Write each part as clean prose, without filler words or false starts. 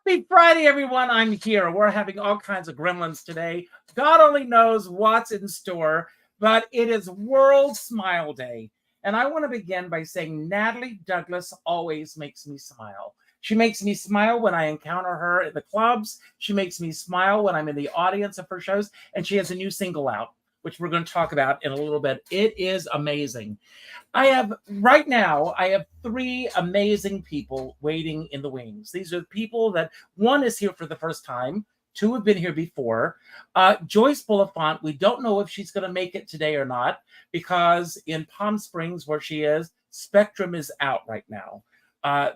Happy Friday, everyone. I'm here. We're having all kinds of gremlins today. God only knows what's in store, but it is World Smile Day. And I want to begin by saying Natalie Douglas always makes me smile. She makes me smile when I encounter her at the clubs. She makes me smile when I'm in the audience of her shows. And she has a new single out, which we're going to talk about in a little bit. It is amazing. I have three amazing people waiting in the wings. These are people that one is here for the first time. Two have been here before. Joyce Bulifant, we don't know if she's going to make it today or not because in Palm Springs, where she is, Spectrum is out right now.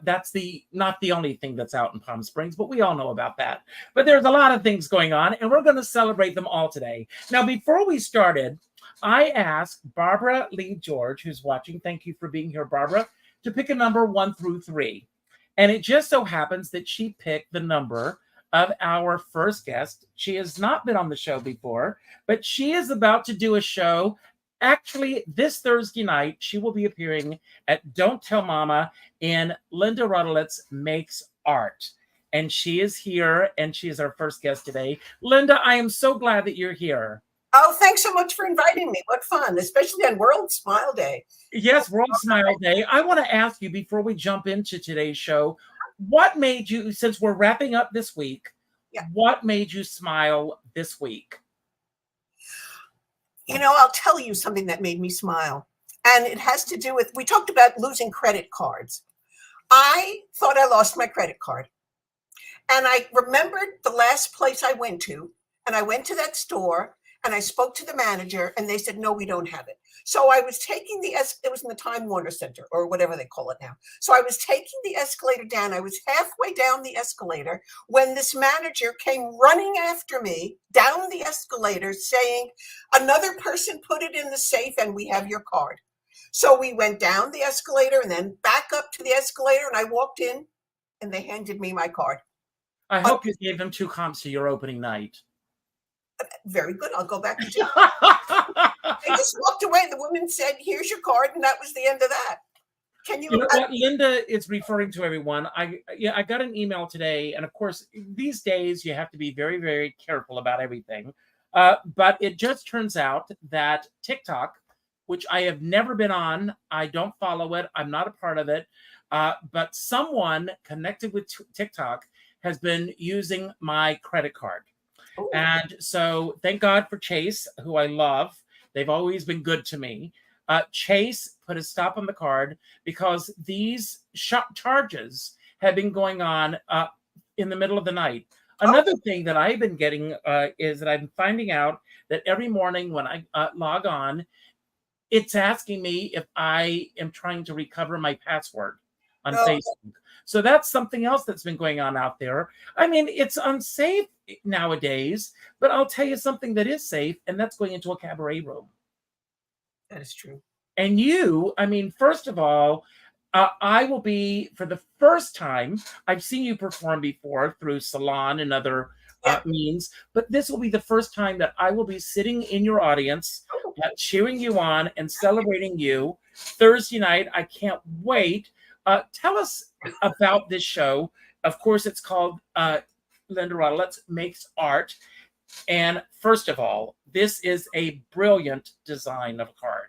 That's not the only thing that's out in Palm Springs, but we all know about that. But there's a lot of things going on, and we're going to celebrate them all today. Now, before we started, I asked Barbara Lee George, who's watching, thank you for being here, Barbara, to pick a number 1 through 3. And it just so happens that she picked the number of our first guest. She has not been on the show before, but she is about to do a show. Actually, this Thursday night, she will be appearing at Don't Tell Mama in Lynda Rodolitz Makes Art. And she is here, and she is our first guest today. Lynda, I am so glad that you're here. Oh, thanks so much for inviting me. What fun, especially on World Smile Day. Yes, World Smile Day. I want to ask you before we jump into today's show, what made you, since we're wrapping up this week, what made you smile this week? You know, I'll tell you something that made me smile. And it has to do with, we talked about losing credit cards. I thought I lost my credit card. And I remembered the last place I went to, and I went to that store, and I spoke to the manager, and they said, no, we don't have it. So I was taking it was in the Time Warner Center, or whatever they call it now. So I was taking the escalator down. I was halfway down the escalator when this manager came running after me down the escalator saying, another person put it in the safe, and we have your card. So we went down the escalator and then back up to the escalator, and I walked in, and they handed me my card. I hope you gave them 2 comps to your opening night. Very good. I'll go back and do I just walked away. The woman said, here's your card. And that was the end of that. Can you know what Lynda is referring to, everyone? I got an email today. And of course, these days you have to be very, very careful about everything. But it just turns out that TikTok, which I have never been on, I don't follow it. I'm not a part of it. But someone connected with TikTok has been using my credit card. And so thank God for Chase, who I love. They've always been good to me. Chase put a stop on the card because these charges have been going on in the middle of the night. Another thing that I've been getting is that I'm finding out that every morning when I log on, it's asking me if I am trying to recover my password on Facebook. So that's something else that's been going on out there. I mean, it's unsafe nowadays, but I'll tell you something that is safe, and that's going into a cabaret room. That is true. And you, I mean, first of all, I will be, for the first time, I've seen you perform before through Salon and other means, but this will be the first time that I will be sitting in your audience, cheering you on and celebrating you Thursday night. I can't wait. Tell us about this show. Of course, it's called Lynda Rodolitz Makes Art. And first of all, this is a brilliant design of a card.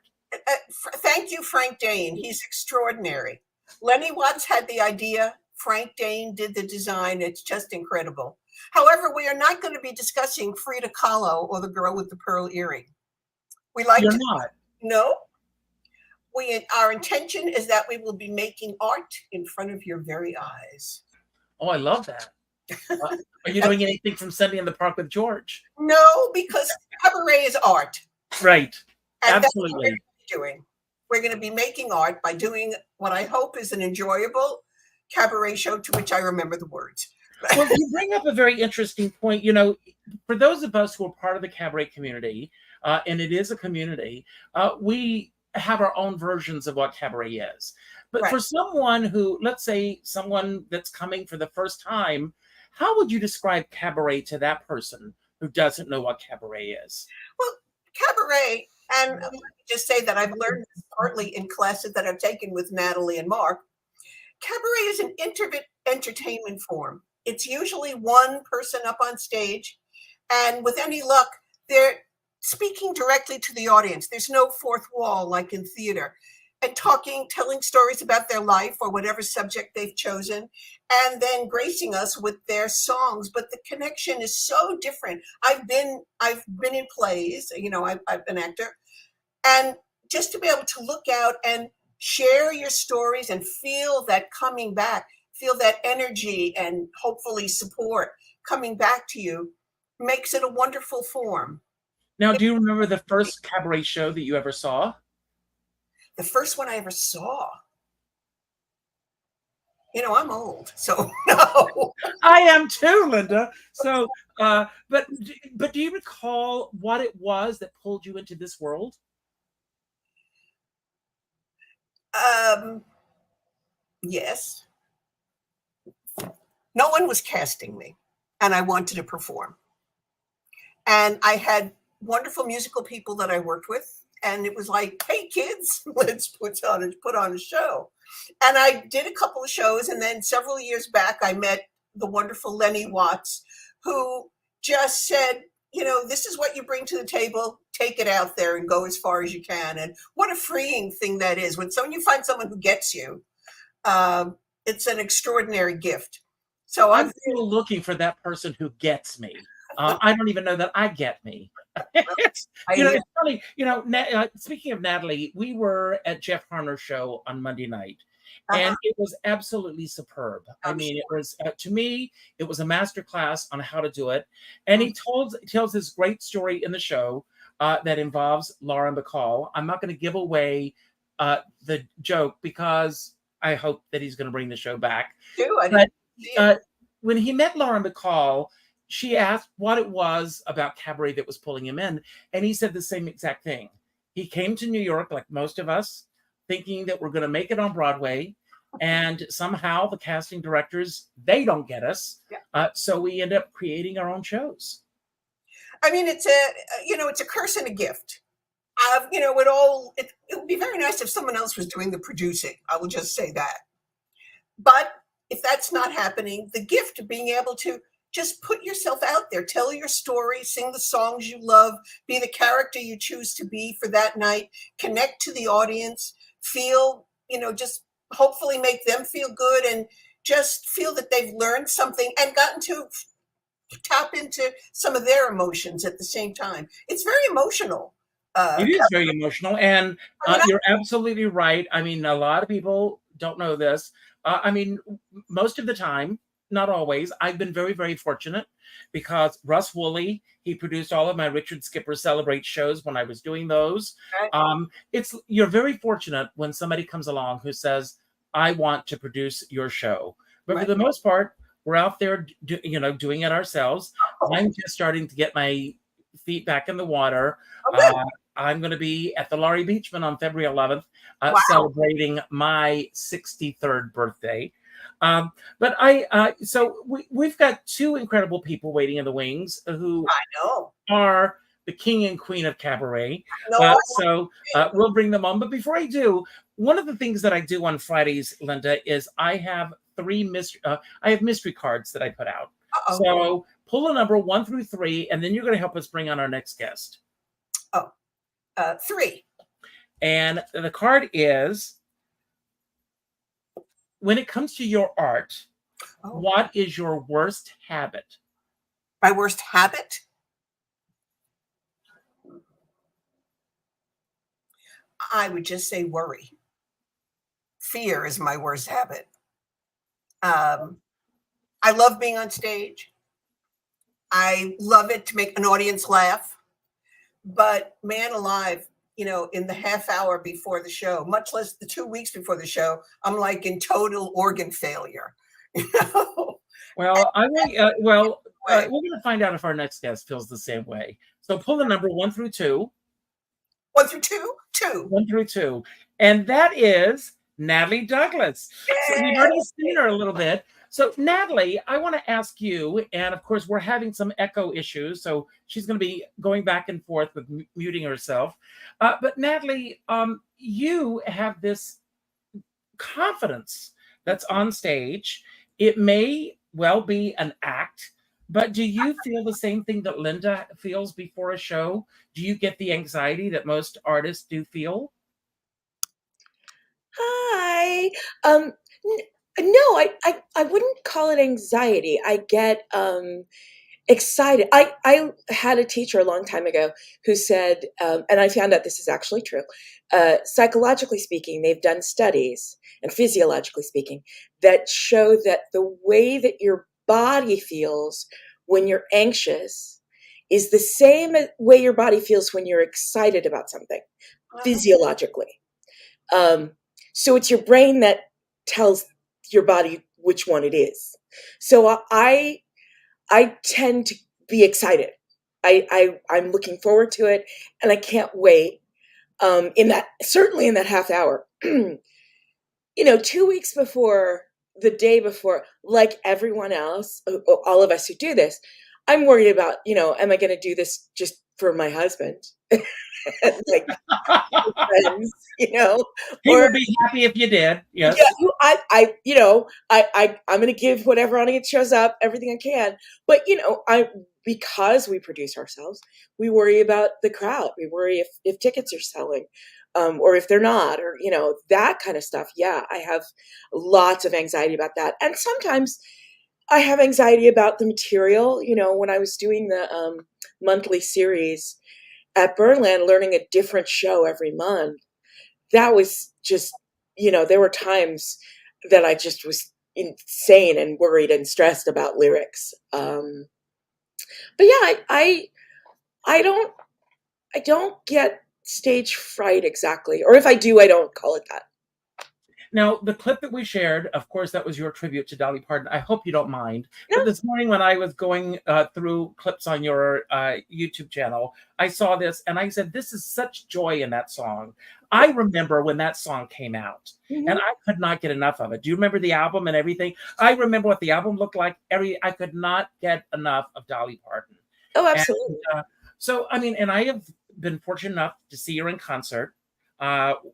Thank you, Frank Dane. He's extraordinary. Lenny Watts had the idea. Frank Dane did the design. It's just incredible. However, we are not going to be discussing Frida Kahlo or the girl with the pearl earring. You're not? No. Our intention is that we will be making art in front of your very eyes. Oh, I love that. Are you doing anything from Sunday in the Park with George? No, because cabaret is art. Right. And absolutely. That's what we're going to be making art by doing what I hope is an enjoyable cabaret show to which I remember the words. Well, you bring up a very interesting point. You know, for those of us who are part of the cabaret community, and it is a community, we have our own versions of what cabaret is. But for someone who, let's say someone that's coming for the first time, how would you describe cabaret to that person who doesn't know what cabaret is? Well, cabaret, and let me just say that I've learned this partly in classes that I've taken with Natalie and Mark. Cabaret is an intimate entertainment form. It's usually one person up on stage, and with any luck, they're speaking directly to the audience. There's no fourth wall like in theater, and telling stories about their life or whatever subject they've chosen, and then gracing us with their songs. But the connection is so different. I've been in plays, I've been an actor, and just to be able to look out and share your stories and feel that coming back, feel that energy and hopefully support coming back to you, makes it a wonderful form. Now, do you remember the first cabaret show that you ever saw? The first one I ever saw. I'm old, so no. I am too, Lynda. So, but do you recall what it was that pulled you into this world? Yes. No one was casting me, and I wanted to perform. And I had wonderful musical people that I worked with, and it was like, hey kids, let's put on a show. And I did a couple of shows, and then several years back I met the wonderful Lenny Watts, who just said, this is what you bring to the table, take it out there and go as far as you can. And what a freeing thing that is. When you find someone who gets you, it's an extraordinary gift. So I'm still looking for that person who gets me. I don't even know that I get me. It's funny. Speaking of Natalie, we were at Jeff Harner's show on Monday night, and it was absolutely superb. I mean, it was to me, it was a master class on how to do it. And he tells this great story in the show that involves Lauren Bacall. I'm not going to give away the joke because I hope that he's going to bring the show back. But when he met Lauren Bacall, she asked what it was about cabaret that was pulling him in. And he said the same exact thing. He came to New York, like most of us, thinking that we're going to make it on Broadway. And somehow the casting directors, they don't get us. So we end up creating our own shows. I mean, it's a curse and a gift. It would be very nice if someone else was doing the producing. I will just say that. But if that's not happening, the gift of being able to just put yourself out there, tell your story, sing the songs you love, be the character you choose to be for that night, connect to the audience, feel, just hopefully make them feel good and just feel that they've learned something and gotten to tap into some of their emotions at the same time. It's very emotional. It is very emotional. And you're absolutely right. I mean, a lot of people don't know this. Most of the time, not always, I've been very, very fortunate because Russ Woolley, he produced all of my Richard Skipper Celebrate shows when I was doing those. You're very fortunate when somebody comes along who says, I want to produce your show. But for the most part, we're out there, doing it ourselves. I'm just starting to get my feet back in the water. I'm going to be at the Laurie Beachman on February 11th, celebrating my 63rd birthday. So we've got two incredible people waiting in the wings who are the king and queen of cabaret. We'll bring them on. But before I do, one of the things that I do on Fridays, Lynda, is I have mystery cards that I put out. So pull a number 1 through 3, and then you're going to help us bring on our next guest. 3. And the card is, when it comes to your art, what is your worst habit? My worst habit? I would just say worry. Fear is my worst habit. I love being on stage. I love it to make an audience laugh. But man alive, in the half hour before the show, much less the 2 weeks before the show, I'm like in total organ failure. Well, we're going to find out if our next guest feels the same way. So pull the number 1 through 2. 1 through 2? 2. 1 through 2. And that is Natalie Douglas. So we've already seen her a little bit. So Natalie, I want to ask you, and of course we're having some echo issues, so she's going to be going back and forth with muting herself. But Natalie, you have this confidence that's on stage. It may well be an act. But do you feel the same thing that Lynda feels before a show? Do you get the anxiety that most artists do feel? Hi. No, I wouldn't call it anxiety. I get excited. I had a teacher a long time ago who said, and I found out this is actually true. Psychologically speaking, they've done studies, and physiologically speaking, that show that the way that your body feels when you're anxious is the same way your body feels when you're excited about something, physiologically. Um, so it's your brain that tells your body which one it is. So I tend to be excited. I'm looking forward to it, and I can't wait. In that, certainly in that half hour, 2 weeks before, the day before, like everyone else, all of us who do this, I'm worried about, am I going to do this just for my husband? Like friends, He or would be happy if you did. yeah, Yes. I'm going to give whatever audience shows up, everything I can. But because we produce ourselves, we worry about the crowd. We worry if tickets are selling, or if they're not, or that kind of stuff. Yeah, I have lots of anxiety about that, and sometimes I have anxiety about the material. When I was doing the monthly series at Burnland, learning a different show every month, that was just, there were times that I just was insane and worried and stressed about lyrics. But yeah, I don't get stage fright exactly, or if I do, I don't call it that. Now, the clip that we shared, of course, that was your tribute to Dolly Parton. I hope you don't mind. No. But this morning, when I was going through clips on your YouTube channel, I saw this and I said, this is such joy in that song. I remember when that song came out, Mhm. and I could not get enough of it. Do you remember the album and everything? I remember what the album looked like. I could not get enough of Dolly Parton. Oh, And absolutely. so, I mean, and I have been fortunate enough to see her in concert.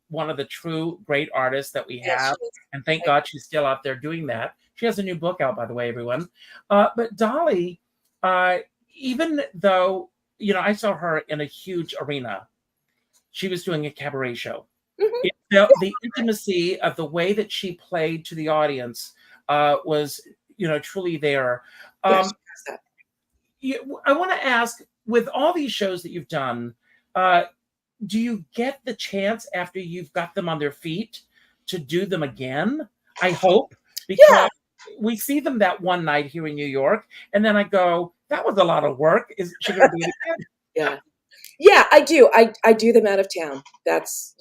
One of the true great artists that we Yes, have. she is. And thank God she's still out there doing that. She has a new book out, by the way, everyone. But Dolly, even though, I saw her in a huge arena, she was doing a cabaret show. Mhm. It felt the intimacy of the way that she played to the audience was, truly there. Yes, she has that. I want to ask, with all these shows that you've done, do you get the chance after you've got them on their feet to do them again? I hope, because we see them that one night here in New York, and then I go, that was a lot of work. Is she going to do it again? Yeah, I do. I do them out of town. That's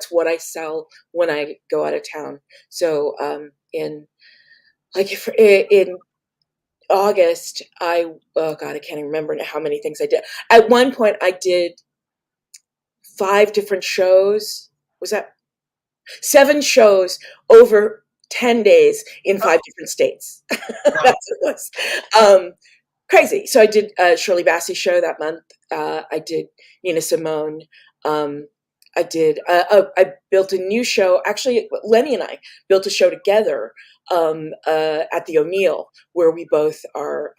what I sell when I go out of town. So in August, oh God, I can't even remember how many things I did. At one point, I did 5 different shows. Was that 7 shows over 10 days in 5 different states? That's what it was. Crazy. So I did a Shirley Bassey show that month. I did Nina Simone. I built a new show. Actually, Lenny and I built a show together at the O'Neill, where we both are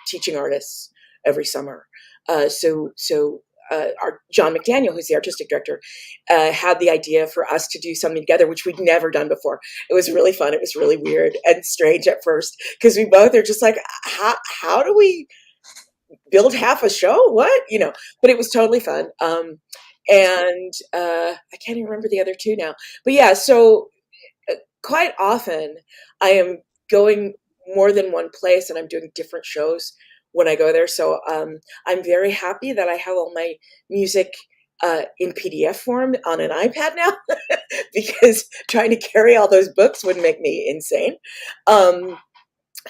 teaching artists every summer. Our John McDaniel, who's the artistic director, had the idea for us to do something together, which we'd never done before. It was really fun. It was really weird and strange at first, because we both are just like, how do we build half a show? What? But it was totally fun. And I can't even remember the other 2 now. But yeah, so quite often I am going more than one place, and I'm doing different shows when I go there. So I'm very happy that I have all my music in PDF form on an iPad now, because trying to carry all those books would make me insane. And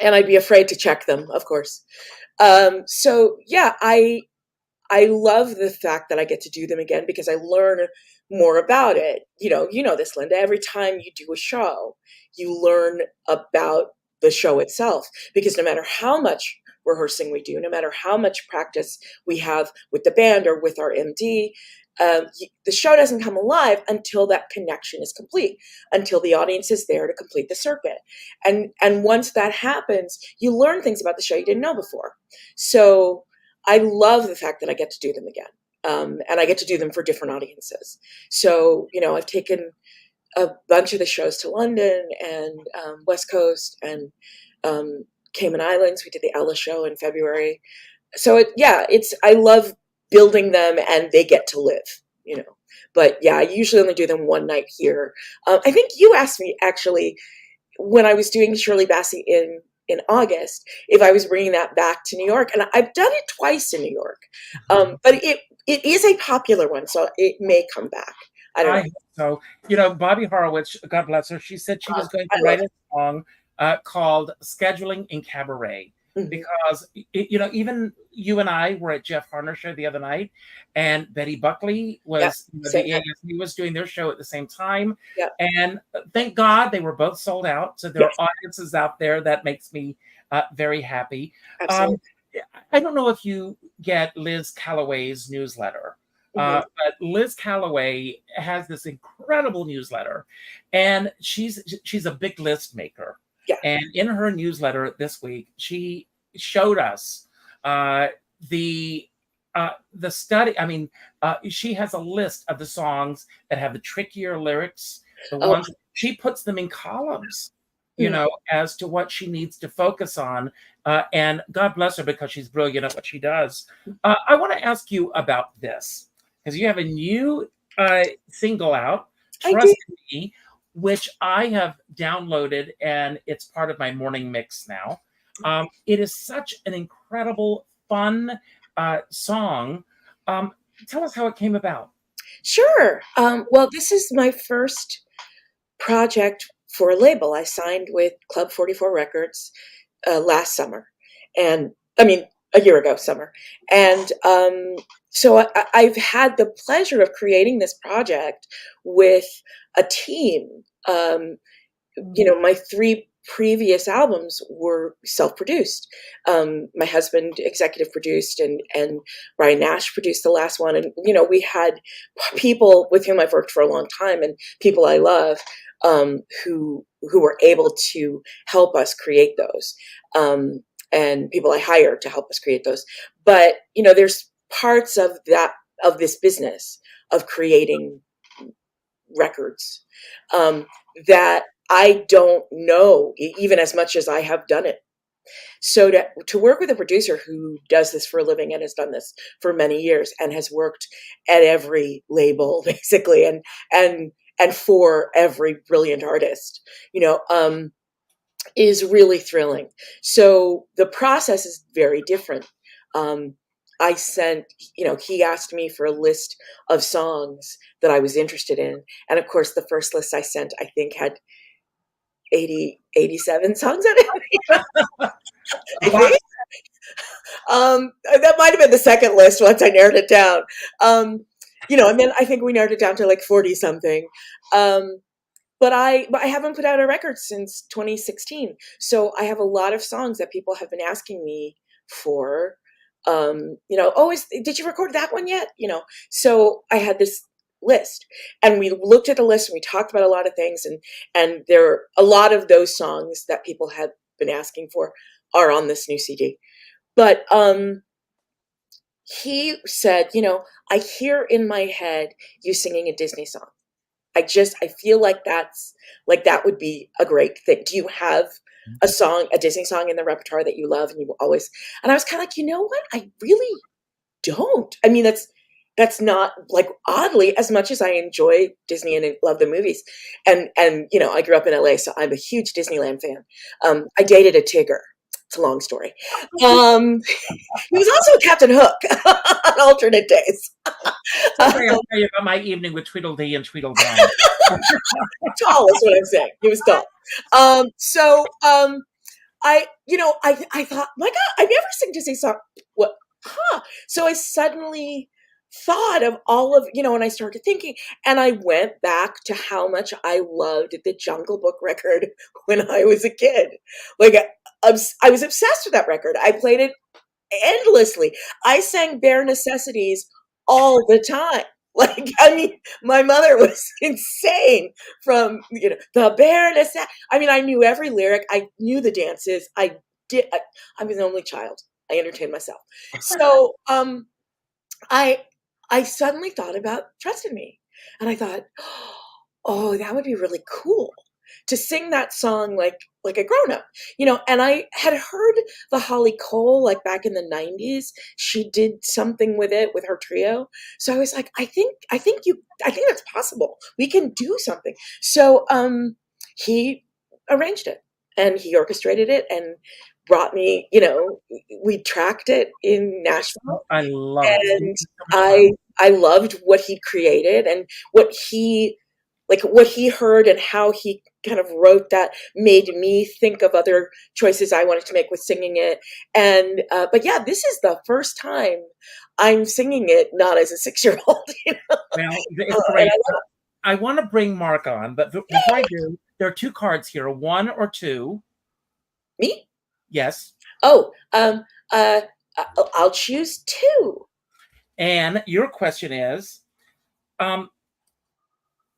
I'd be afraid to check them, of course. So yeah, I love the fact that I get to do them again, because I learn more about it. You know this, Lynda. Every time you do a show, you learn about the show itself, because no matter how much rehearsing we do, no matter how much practice we have with the band or with our MD, the show doesn't come alive until that connection is complete, until the audience is there to complete the circuit. And once that happens, you learn things about the show you didn't know before. So I love the fact that I get to do them again. And I get to do them for different audiences. So, I've taken a bunch of the shows to London and West Coast and Cayman Islands. We did the Ella show in February. So I love building them and they get to live, But yeah, I usually only do them one night here. I think you asked me actually when I was doing Shirley Bassey in August if I was bringing that back to New York, and I've done it twice in New York. But it is a popular one, so it may come back. I don't know. So, Bobby Horowitz, God bless her, she said she was going to write a song called Scheduling in Cabaret. Mm-hmm. Because, even you and I were at Jeff Harner's show the other night, and Betty Buckley was, the ASB was doing their show at the same time. Yep. And thank God they were both sold out. So there are audiences out there. That makes me very happy. Absolutely. I don't know if you get Liz Callaway's newsletter. Mm-hmm. But Liz Callaway has this incredible newsletter, and she's a big list maker. Yeah. And in her newsletter this week, she showed us the study. I mean, she has a list of the songs that have the trickier lyrics. The ones she puts them in columns, as to what she needs to focus on. And God bless her because she's brilliant at what she does. I want to ask you about this because you have a new single out, Trust Me, which I have downloaded, and it's part of my morning mix now. It is such an incredible, fun song. Tell us how it came about. Sure. Well, this is my first project for a label. I signed with Club 44 Records last summer. And a year ago, summer. And so I've had the pleasure of creating this project with a team. My 3 previous albums were self-produced. My husband executive produced, and Brian Nash produced the last one. And, we had people with whom I've worked for a long time and people I love who were able to help us create those. And people I hired to help us create those. But, there's parts of this business of creating records that I don't know even as much as I have done it. So to work with a producer who does this for a living and has done this for many years and has worked at every label basically and for every brilliant artist, is really thrilling. So the process is very different. I sent, he asked me for a list of songs that I was interested in. And of course, the first list I sent, I think had 87 songs on it. That might have been the second list once I narrowed it down. And then I think we narrowed it down to like 40 something. But I haven't put out a record since 2016. So I have a lot of songs that people have been asking me for. Did you record that one yet? So I had this list, and we looked at the list and we talked about a lot of things, and there are a lot of those songs that people have been asking for are on this new CD. But he said, I hear in my head you singing a Disney song. I feel like that would be a great thing. Do you have a Disney song in the repertoire that you love and you always? And I was kind of like, you know what? I really don't. That's not like oddly as much as I enjoy Disney and love the movies. And I grew up in LA, so I'm a huge Disneyland fan. I dated a Tigger. It's a long story. He was also a Captain Hook on alternate days. Sorry, I'll tell you about my evening with Tweedledee and Tweedledum. Tall is what I'm saying. He was tall. I thought, my God, I've never seen Disney song. What? So I suddenly thought of all of, and I started thinking, and I went back to how much I loved the Jungle Book record when I was a kid. Like, I was obsessed with that record. I played it endlessly. I sang Bare Necessities all the time. Like, I mean, my mother was insane from, the Bare Necessities. I mean, I knew every lyric. I knew the dances. I was an only child. I entertained myself. So, I suddenly thought about Trust in Me. And I thought, oh, that would be really cool to sing that song like a grown-up, and I had heard the Holly Cole, like back in the 90s. She did something with it with her trio. So I was like, I think that's possible. We can do something. So he arranged it and he orchestrated it and brought me, we tracked it in Nashville. I love it. And I loved what he created and what he heard and how he kind of wrote that made me think of other choices I wanted to make with singing it. And but yeah, this is the first time I'm singing it not as a 6-year-old. Well, it's great. I want to bring Mark on, but before I do, there are 2 cards here, 1 or 2. Me? Yes. Oh, I'll choose 2. And your question is, I'm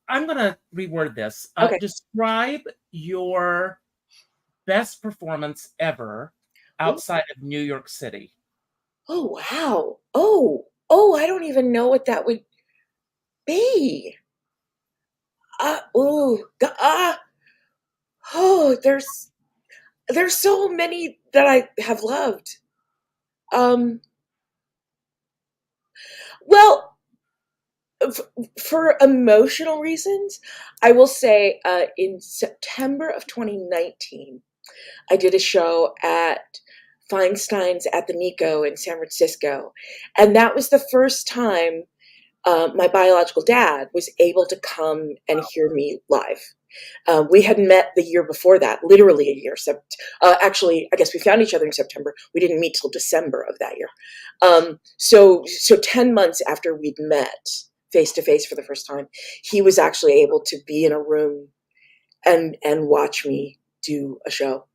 going to reword this. Okay. Describe your best performance ever outside of New York City. Oh, wow. I don't even know what that would be. There's so many that I have loved. Well, for emotional reasons, I will say in September of 2019, I did a show at Feinstein's at the Nico in San Francisco. And that was the first time my biological dad was able to come and hear me live. We had met the year before that, literally a year. Actually, I guess we found each other in September. We didn't meet till December of that year. So 10 months after we'd met face to face for the first time, he was actually able to be in a room and watch me do a show.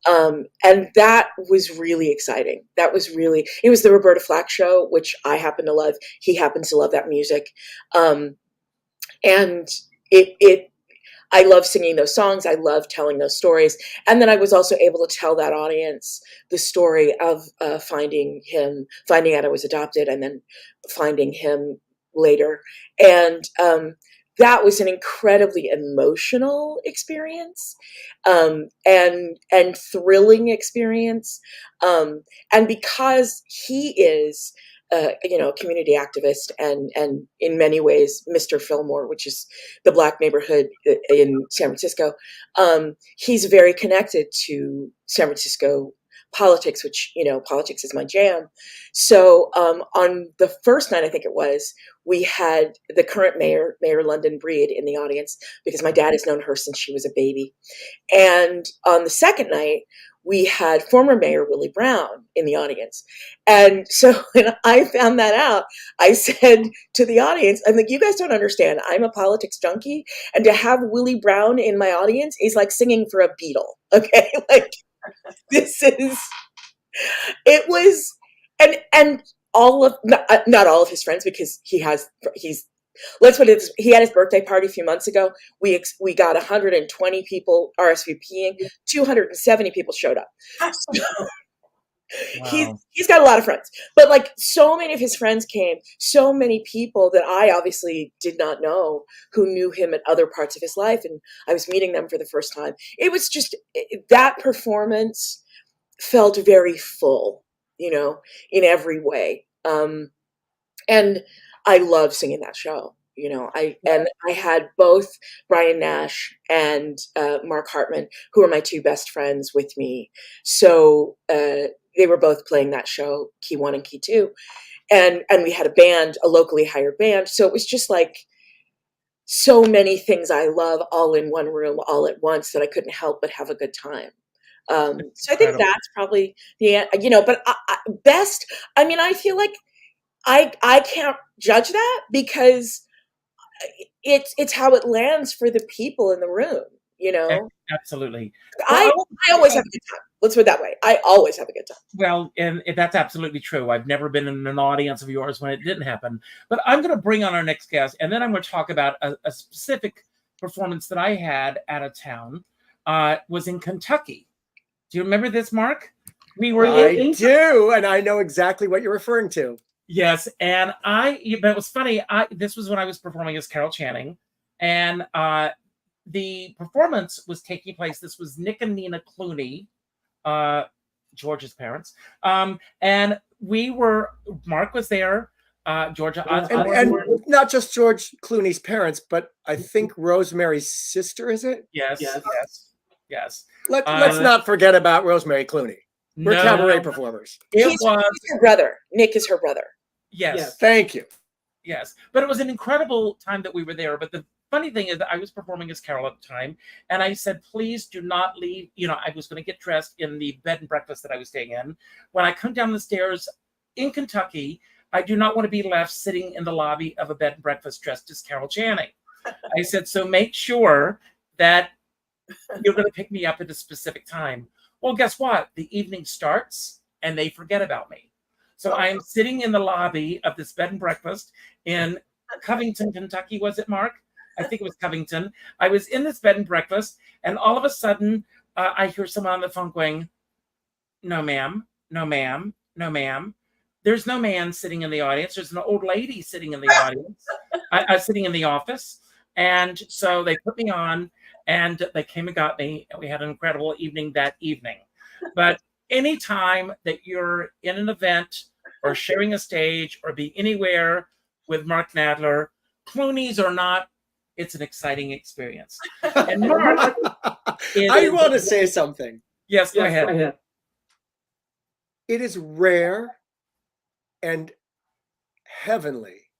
And that was really exciting. It was the Roberta Flack show, which I happen to love. He happens to love that music. And I love singing those songs. I love telling those stories. And then I was also able to tell that audience the story of finding out I was adopted and then finding him later. And that was an incredibly emotional experience, and thrilling experience. And because he is, a community activist and in many ways, Mr. Fillmore, which is the Black neighborhood in San Francisco, he's very connected to San Francisco politics, which, politics is my jam. So on the first night, I think it was, we had the current mayor, Mayor London Breed, in the audience because my dad has known her since she was a baby. And on the second night, we had former Mayor Willie Brown in the audience. And so when I found that out, I said to the audience, I'm like, you guys don't understand. I'm a politics junkie. And to have Willie Brown in my audience is like singing for a Beatle. Okay. Like, it was, and all of, not all of his friends, because let's put it this, he had his birthday party a few months ago. We got 120 people RSVPing, 270 people showed up. Wow. He's got a lot of friends, but like so many of his friends came, so many people that I obviously did not know who knew him at other parts of his life. And I was meeting them for the first time. It was just, that performance felt very full, in every way. And I love singing that show. I had both Brian Nash and Mark Hartman, who are my 2 best friends, with me. So they were both playing that show, Key 1 and Key 2. And we had a band, a locally hired band. So it was just like so many things I love all in one room, all at once, that I couldn't help but have a good time. So I think that's probably but best, I feel like I can't judge that because it's how it lands for the people in the room, Absolutely. I always have a good time. Let's put it that way. I always have a good time. Well, and that's absolutely true. I've never been in an audience of yours when it didn't happen. But I'm going to bring on our next guest, and then I'm going to talk about a specific performance that I had out of town. Was in Kentucky. Do you remember this, Mark? We were I do, and I know exactly what you're referring to. Yes, and but it was funny. This was when I was performing as Carol Channing, and the performance was taking place. This was Nick and Nina Clooney, George's parents, and Mark was there, Georgia, and not just George Clooney's parents, but I think Rosemary's sister. Is it? Yes. Let's not forget about Rosemary Clooney. We're cabaret performers. He's her brother. Nick is her brother. Yes. Thank you. Yes, but it was an incredible time that we were there. But the funny thing is that I was performing as Carol at the time, and I said, please do not leave. I was going to get dressed in the bed and breakfast that I was staying in. When I come down the stairs in Kentucky, I do not want to be left sitting in the lobby of a bed and breakfast dressed as Carol Channing. I said, so make sure that you're going to pick me up at a specific time. Well, guess what? The evening starts and they forget about me. So I am sitting in the lobby of this bed and breakfast in Covington, Kentucky. Was it, Mark? I think it was Covington. I was in this bed and breakfast, and all of a sudden, I hear someone on the phone going, no, ma'am, no, ma'am, no, ma'am. There's no man sitting in the audience. There's an old lady sitting in the audience, sitting in the office. And so they put me on, and they came and got me, and we had an incredible evening that evening. But anytime that you're in an event or sharing a stage or be anywhere with Mark Nadler, Clooney's or not, it's an exciting experience. And Mark, I want to say something. Yes, go ahead. It is rare and heavenly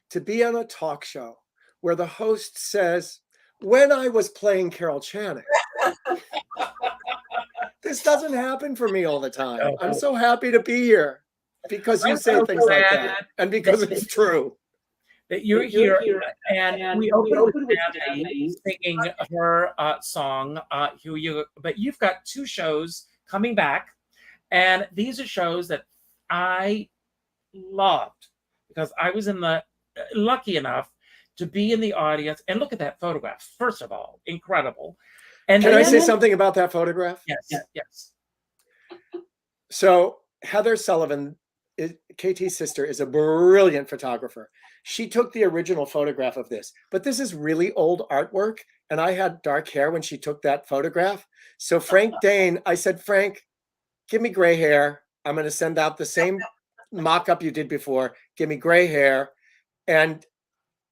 to be on a talk show where the host says, when I was playing Carol Channing. This doesn't happen for me all the time. No. I'm so happy to be here because you say things like that and because it's true. That you're here, and we opened with Natalie singing her song, but you've got two shows coming back, and these are shows that I loved because I was lucky enough to be in the audience. And look at that photograph. First of all, incredible. And can I say something about that photograph? Yes. So Heather Sullivan, KT's sister, is a brilliant photographer. She took the original photograph of this, but this is really old artwork. And I had dark hair when she took that photograph. So Frank Dane, I said, Frank, give me gray hair. I'm going to send out the same mock-up you did before. Give me gray hair. And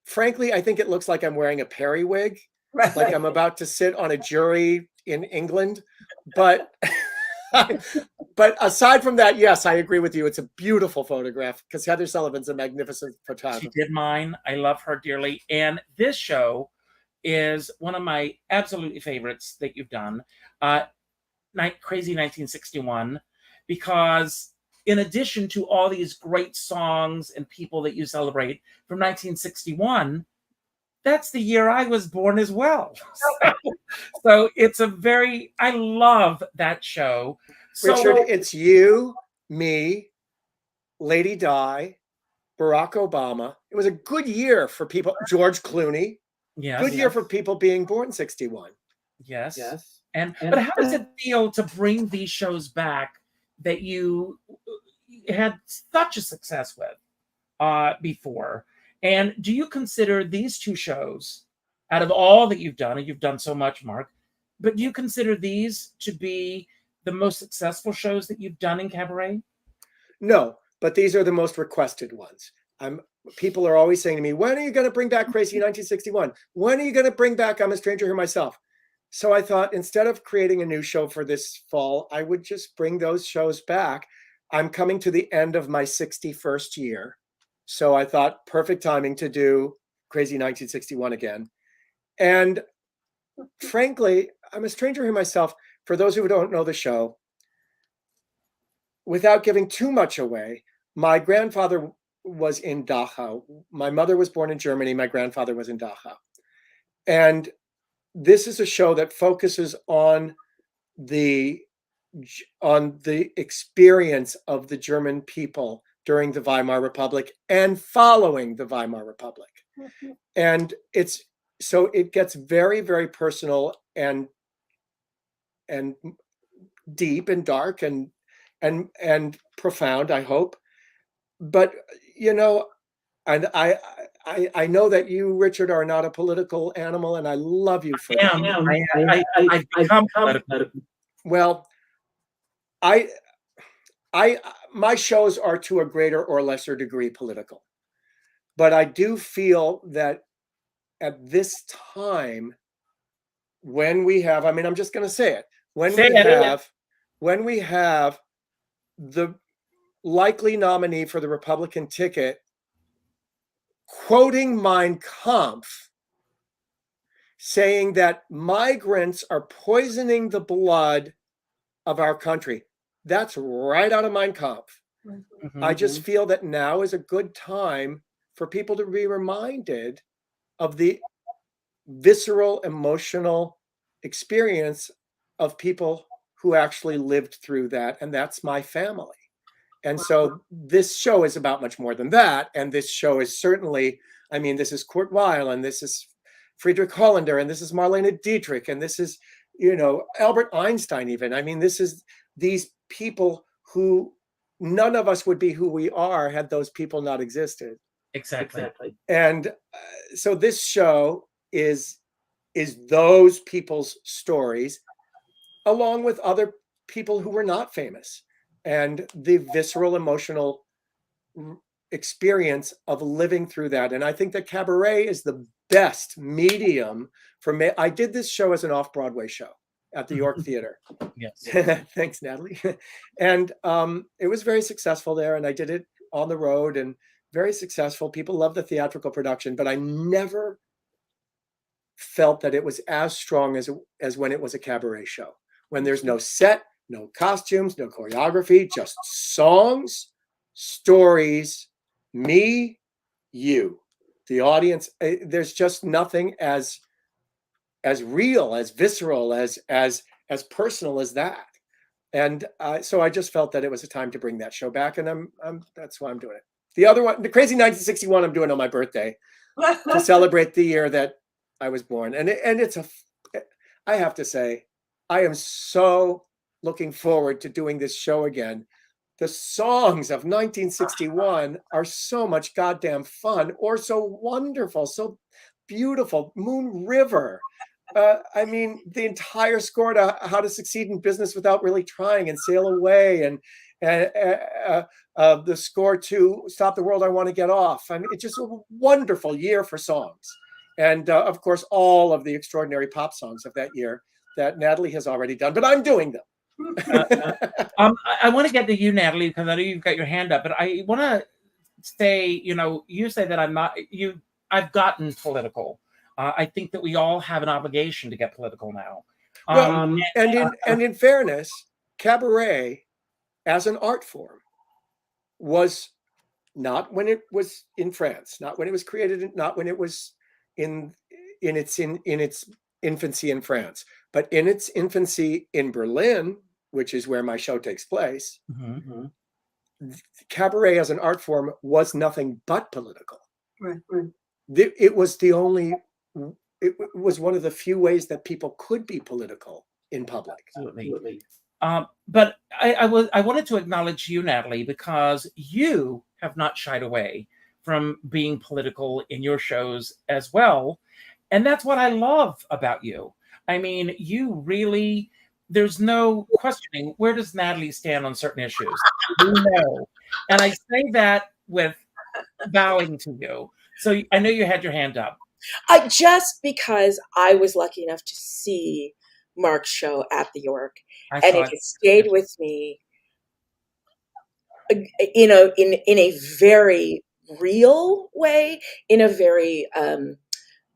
frankly, I think it looks like I'm wearing a periwig, like I'm about to sit on a jury in England. But aside from that, yes, I agree with you. It's a beautiful photograph because Heather Sullivan's a magnificent photographer. She did mine. I love her dearly. And this show is one of my absolutely favorites that you've done, Crazy 1961, because in addition to all these great songs and people that you celebrate from 1961, that's the year I was born as well. So it's I love that show. So, Richard, it's you, me, Lady Di, Barack Obama. It was a good year for people. George Clooney. Yes. Good year for people being born 61. Yes. But how does it feel to bring these shows back that you had such a success with before? And do you consider these two shows, out of all that you've done, and you've done so much, Mark, but do you consider these to be the most successful shows that you've done in cabaret? No, but these are the most requested ones. People are always saying to me, when are you going to bring back Crazy 1961? When are you going to bring back I'm a Stranger Here Myself? So I thought instead of creating a new show for this fall, I would just bring those shows back. I'm coming to the end of my 61st year. So I thought perfect timing to do Crazy 1961 again. And frankly, I'm a Stranger Here Myself. For those who don't know the show, without giving too much away, my grandfather was in Dachau. My mother was born in Germany. My grandfather was in Dachau. And this is a show that focuses on the on the experience of the German people during the Weimar Republic and following the Weimar Republic. And it gets very, very personal and deep and dark and profound, I hope. But and I know that you, Richard, are not a political animal, and I love you for that. I've become political. Well, my shows are to a greater or lesser degree political, but I do feel that at this time, when we have, I'm just going to say it, when we have the likely nominee for the Republican ticket quoting Mein Kampf, saying that migrants are poisoning the blood of our country. That's right out of Mein Kampf. I just feel that now is a good time for people to be reminded of the visceral, emotional experience of people who actually lived through that, and that's my family. And so this show is about much more than that. And this show is certainly, this is Kurt Weill, and this is Friedrich Hollander, and this is Marlene Dietrich, and this is, Albert Einstein even. This is these people who none of us would be who we are had those people not existed. Exactly. And so this show is those people's stories, along with other people who were not famous, and the visceral, emotional experience of living through that. And I think that cabaret is the best medium for me. I did this show as an off-Broadway show at the York Theater. Yes. Thanks, Natalie. And it was very successful there, and I did it on the road, and very successful. People love the theatrical production, but I never felt that it was as strong as when it was a cabaret show, when there's no set, no costumes, no choreography, just songs, stories, me, you, the audience. There's just nothing as real, as visceral, as personal as that. And so I just felt that it was a time to bring that show back, and that's why I'm doing it. The other one, the Crazy 1961, I'm doing on my birthday to celebrate the year that I was born. And I have to say, I am so looking forward to doing this show again. The songs of 1961 are so much goddamn fun, or so wonderful, so beautiful. Moon River. The entire score to How to Succeed in Business Without Really Trying, and Sail Away, and the score to Stop the World, I Want to Get Off. It's just a wonderful year for songs. And of course, all of the extraordinary pop songs of that year that Natalie has already done, but I'm doing them. I want to get to you, Natalie, because I know you've got your hand up, but I want to say, you say that I've gotten political. I think that we all have an obligation to get political now. Well, and in fairness, cabaret as an art form was not when it was in France, not when it was created, not when it was in its infancy in France, but in its infancy in Berlin, which is where my show takes place. Cabaret as an art form was nothing but political. Right. It was it was one of the few ways that people could be political in public. Absolutely. But I wanted to acknowledge you, Natalie, because you have not shied away from being political in your shows as well. And that's what I love about you. You really, there's no questioning, where does Natalie stand on certain issues? You know. And I say that with bowing to you. So I know you had your hand up. Just because I was lucky enough to see Mark's show at the York, and it has stayed with me, in a very real way, in a very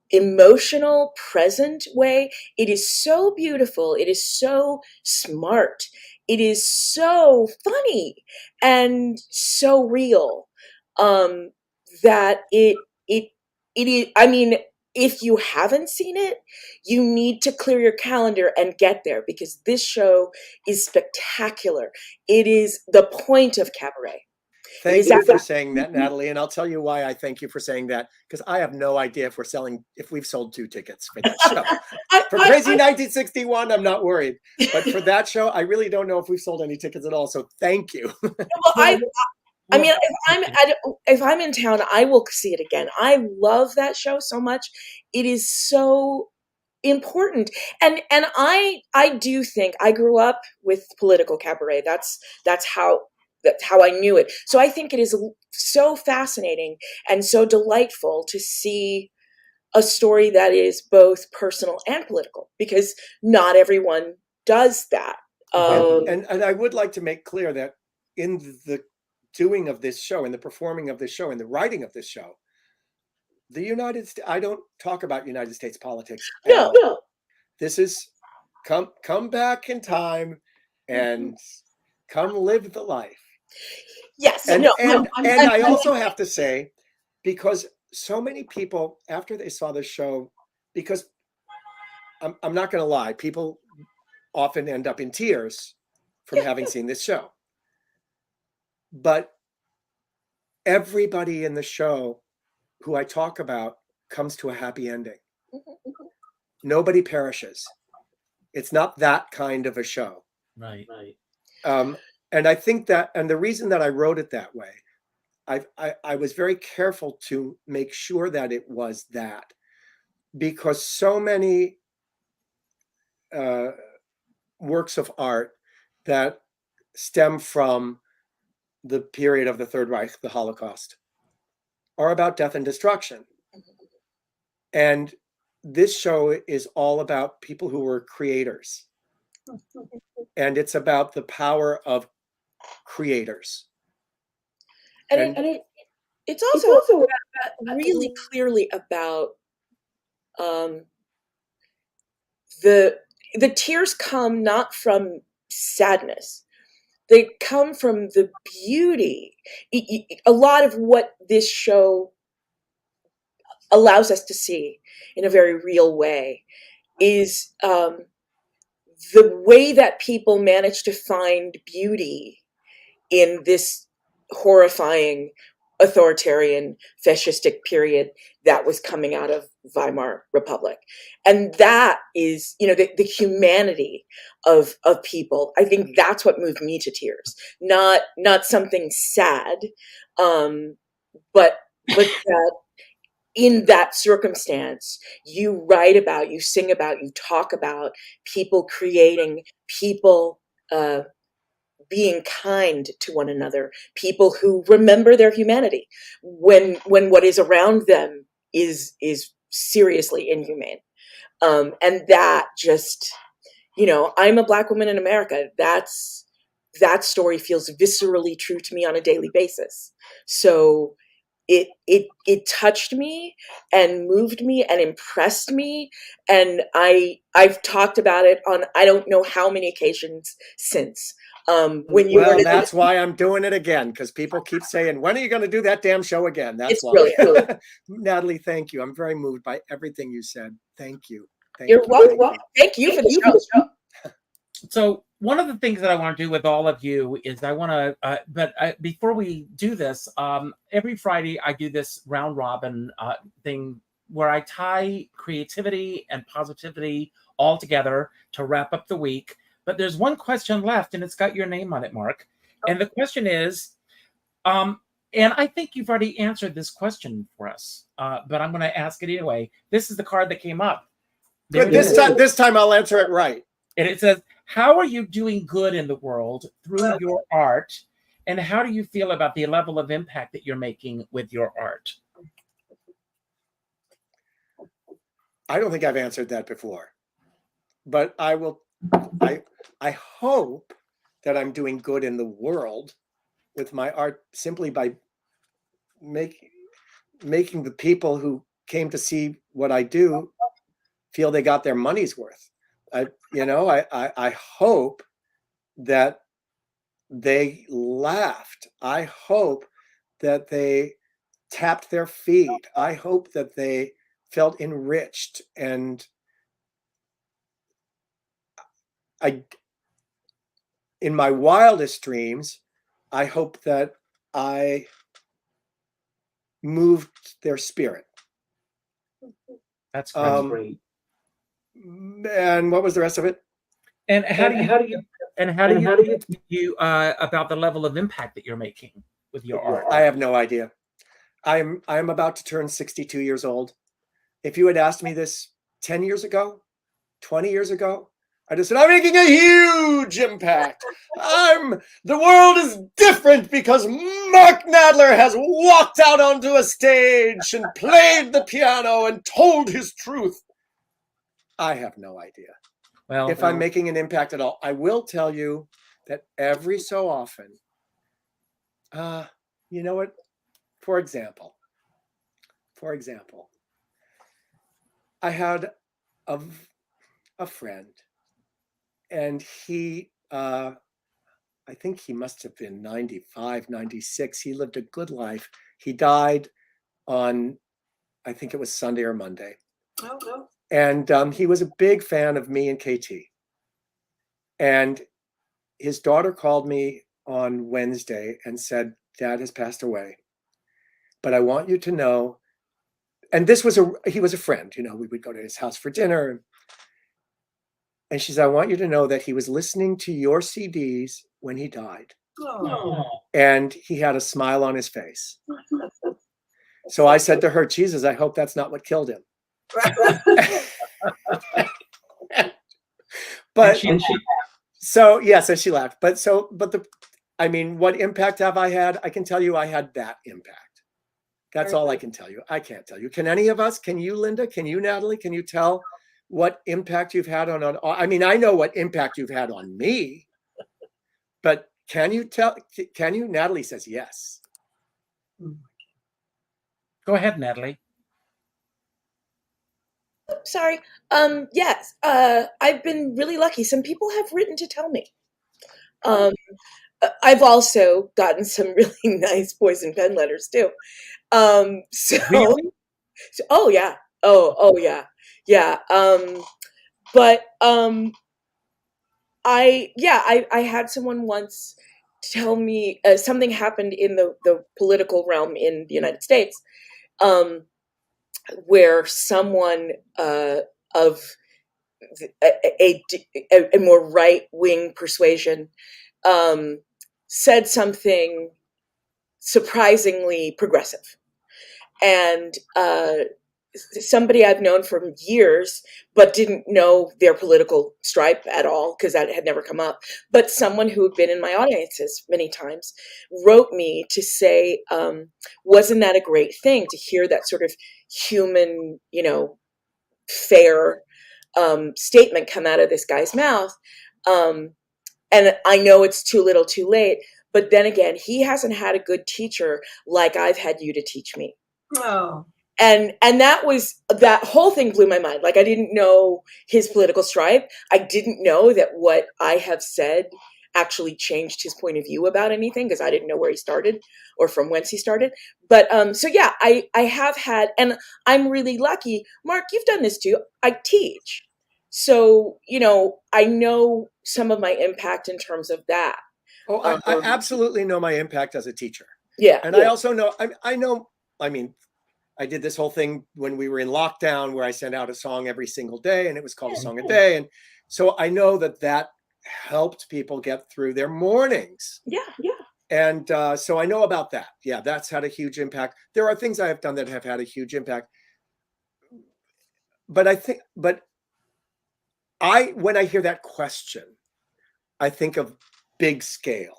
emotional, present way. It is so beautiful. It is so smart. It is so funny and so real, that it is. if you haven't seen it, you need to clear your calendar and get there, because this show is spectacular. It is the point of cabaret. Thank you for saying that, Natalie. And I'll tell you why I thank you for saying that, because I have no idea if we've sold 2 tickets for that show. For Crazy 1961, I'm not worried. But for that show, I really don't know if we've sold any tickets at all. So thank you. Well, I mean, if I'm in town, I will see it again. I love that show so much. It is so important. And I do think I grew up with political cabaret. That's how I knew it. So I think it is so fascinating and so delightful to see a story that is both personal and political, because not everyone does that. And I would like to make clear that in the doing of this show, in the performing of this show, in the writing of this show, the United States, I don't talk about United States politics. No. This is come back in time and come live the life. Yes. And I also have to say, because so many people, after they saw this show, because I'm not going to lie, people often end up in tears from having seen this show. But everybody in the show who I talk about comes to a happy ending. Nobody perishes. It's not that kind of a show. Right. And I think that, and the reason that I wrote it that way, I was very careful to make sure that it was that, because so many works of art that stem from the period of the Third Reich, the Holocaust, are about death and destruction. And this show is all about people who were creators. And it's about the power of creators. And it's also really clearly about the tears come not from sadness. They come from the beauty. A lot of what this show allows us to see in a very real way is the way that people manage to find beauty in this horrifying authoritarian fascistic period that was coming out of Weimar Republic. And that is, the humanity of people. I think that's what moved me to tears, not something sad, but that in that circumstance, you write about, you sing about, you talk about people creating, people being kind to one another, people who remember their humanity when what is around them is seriously inhumane. And that just, I'm a Black woman in America. That story feels viscerally true to me on a daily basis. So it touched me and moved me and impressed me. And I've talked about it on I don't know how many occasions since. That's why I'm doing it again, because people keep saying, when are you going to do that damn show again? That's why. Really Natalie, thank you. I'm very moved by everything you said. Thank you. You're welcome. Thank you for the show. So one of the things that I want to do with all of you is I want to, before we do this, every Friday I do this round robin thing where I tie creativity and positivity all together to wrap up the week. But there's one question left, and it's got your name on it, Mark. And the question is, and I think you've already answered this question for us, but I'm going to ask it anyway. This is the card that came up. Good. This time I'll answer it right. And it says, how are you doing good in the world through your art? And how do you feel about the level of impact that you're making with your art? I don't think I've answered that before, but I will. I hope that I'm doing good in the world with my art simply by making the people who came to see what I do feel they got their money's worth. I hope that they laughed. I hope that they tapped their feet. I hope that they felt enriched, and in my wildest dreams, I hope that I moved their spirit. That's great. And what was the rest of it? And how do you about the level of impact that you're making with your art? I have no idea. I'm about to turn 62 years old. If you had asked me this 10 years ago, 20 years ago, I just said, I'm making a huge impact. The world is different because Mark Nadler has walked out onto a stage and played the piano and told his truth. I have no idea. Well, if I'm making an impact at all. I will tell you that every so often, you know what? For example, I had a friend, and he, I think he must have been 95, 96. He lived a good life. He died on, I think it was Sunday or Monday. Oh, no. And he was a big fan of me and KT. And his daughter called me on Wednesday and said, Dad has passed away. But I want you to know, and he was a friend, you know, we would go to his house for dinner. And she said, I want you to know that he was listening to your CDs when he died. Oh. And he had a smile on his face. So I said to her, Jesus, I hope that's not what killed him. But so yes, and she laughed. But what impact have I had? I can tell you I had that impact. That's all I can tell you. I can't tell you. Can any of us? Can you, Lynda? Can you, Natalie? Can you tell what impact you've had on? I mean, I know what impact you've had on me, but can you tell? Can you? Natalie says yes. Go ahead, Natalie. Sorry. Yes. I've been really lucky. Some people have written to tell me. I've also gotten some really nice poison pen letters too. Really? Oh yeah. Oh yeah. Yeah. But I had someone once tell me something happened in the political realm in the United States, where someone of a more right-wing persuasion said something surprisingly progressive. And somebody I've known for years, but didn't know their political stripe at all because that had never come up. But someone who had been in my audiences many times wrote me to say, wasn't that a great thing to hear that sort of human, fair statement come out of this guy's mouth? And I know it's too little too late, but then again, he hasn't had a good teacher like I've had you to teach me. Oh. And that whole thing blew my mind. Like, I didn't know his political stripe. I didn't know that what I have said actually changed his point of view about anything, because I didn't know where he started or from whence he started. But so yeah, I have had, and I'm really lucky. Mark, you've done this too. I teach. So, I know some of my impact in terms of that. Oh, I absolutely know my impact as a teacher. Yeah. And I also know, I did this whole thing when we were in lockdown where I sent out a song every single day, and it was called A Song a Day. And so I know that helped people get through their mornings. Yeah. Yeah. And so I know about that. Yeah, that's had a huge impact. There are things I have done that have had a huge impact. But when I hear that question, I think of big scale.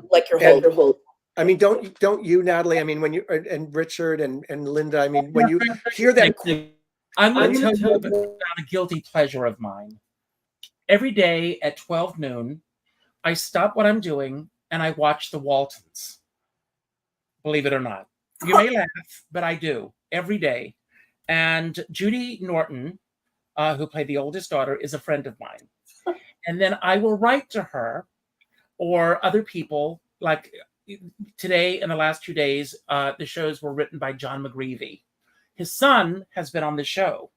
Like your whole. I mean, don't you, Natalie? I mean, when you and Richard and Lynda, I mean, when you hear that, I'm going to tell you about a guilty pleasure of mine. Every day at 12 noon, I stop what I'm doing and I watch the Waltons. Believe it or not. You may laugh, but I do every day. And Judy Norton, who played the oldest daughter, is a friend of mine. And then I will write to her or other people. Like today, in the last 2 days, the shows were written by John McGreevy. his son has been on the show.